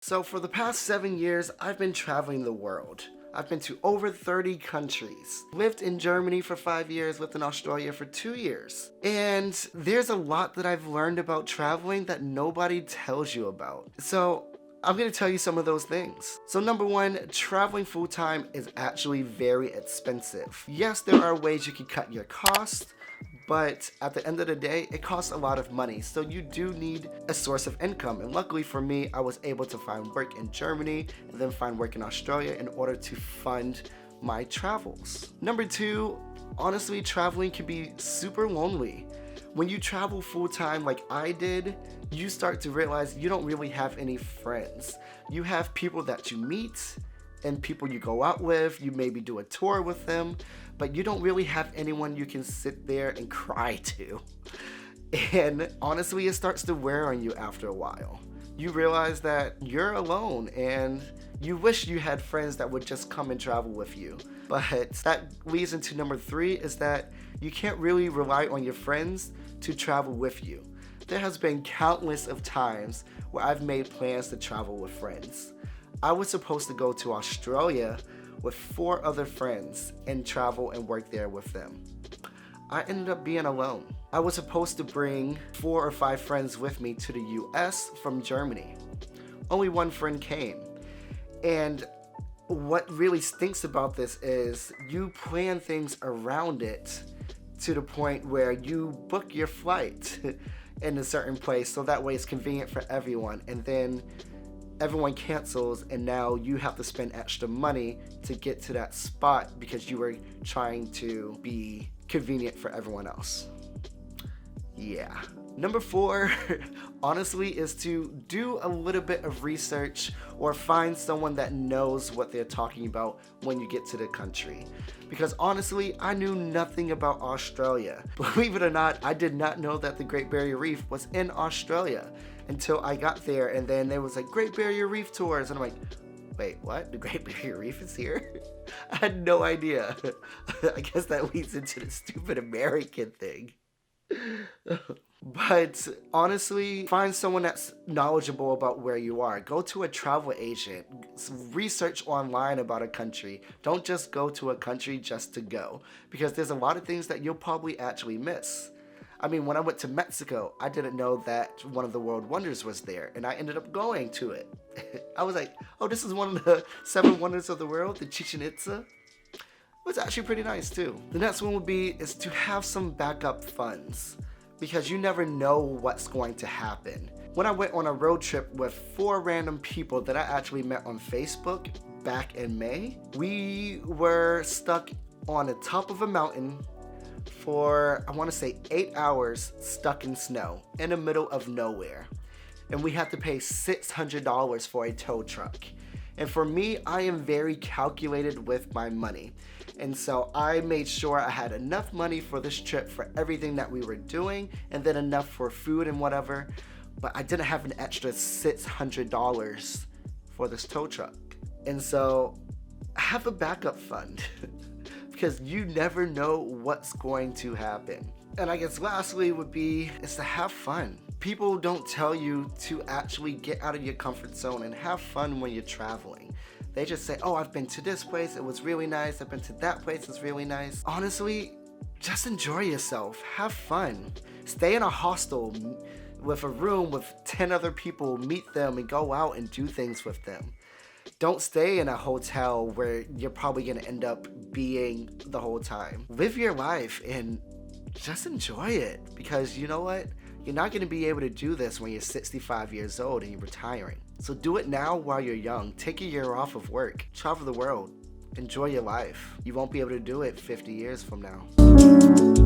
So for the past 7 years, I've been traveling the world. I've been to over 30 countries. Lived in Germany for 5 years, lived in Australia for 2 years. And there's a lot that I've learned about traveling that nobody tells you about. So I'm gonna tell you some of those things. So number one, traveling full time is actually very expensive. Yes, there are ways you can cut your costs, but at the end of the day, it costs a lot of money. So you do need a source of income. And luckily for me, I was able to find work in Germany and then find work in Australia in order to fund my travels. Number two, honestly, traveling can be super lonely. When you travel full time like I did, you start to realize you don't really have any friends. You have people that you meet and people you go out with, you maybe do a tour with them, but you don't really have anyone you can sit there and cry to. And honestly, it starts to wear on you after a while. You realize that you're alone and you wish you had friends that would just come and travel with you. But that leads into number three, is that you can't really rely on your friends to travel with you. There has been countless of times where I've made plans to travel with friends. I was supposed to go to Australia with 4 other friends and travel and work there with them. I ended up being alone. I was supposed to bring 4 or 5 friends with me to the US from Germany. Only one friend came. And what really stinks about this is you plan things around it to the point where you book your flight in a certain place so that way it's convenient for everyone, and then everyone cancels and now you have to spend extra money to get to that spot because you were trying to be convenient for everyone else. Yeah. Number 4, honestly, is to do a little bit of research or find someone that knows what they're talking about when you get to the country. Because honestly, I knew nothing about Australia. Believe it or not, I did not know that the Great Barrier Reef was in Australia until I got there, and then there was like Great Barrier Reef tours, and I'm like, wait, what? The Great Barrier Reef is here? I had no idea. I guess that leads into the stupid American thing. But honestly, find someone that's knowledgeable about where you are. Go to a travel agent. Research online about a country. Don't just go to a country just to go, because there's a lot of things that you'll probably actually miss. I mean, when I went to Mexico, I didn't know that one of the world wonders was there, and I ended up going to it. I was like, oh, this is one of the 7 wonders of the world, the Chichen Itza. It was actually pretty nice too. The next one would be is to have some backup funds, because you never know what's going to happen. When I went on a road trip with 4 random people that I actually met on Facebook back in May, we were stuck on the top of a mountain for, I want to say 8 hours, stuck in snow in the middle of nowhere. And we had to pay $600 for a tow truck. And for me, I am very calculated with my money. And so I made sure I had enough money for this trip for everything that we were doing, and then enough for food and whatever. But I didn't have an extra $600 for this tow truck. And so have a backup fund because you never know what's going to happen. And I guess lastly would be is to have fun. People don't tell you to actually get out of your comfort zone and have fun when you're traveling. They just say, oh, I've been to this place, it was really nice. I've been to that place, it's really nice. Honestly, just enjoy yourself. Have fun. Stay in a hostel with a room with 10 other people, meet them and go out and do things with them. Don't stay in a hotel where you're probably gonna end up being the whole time. Live your life and just enjoy it, because you know what? You're not going to be able to do this when you're 65 years old and you're retiring. So do it now while you're young. Take a year off of work. Travel the world. Enjoy your life. You won't be able to do it 50 years from now.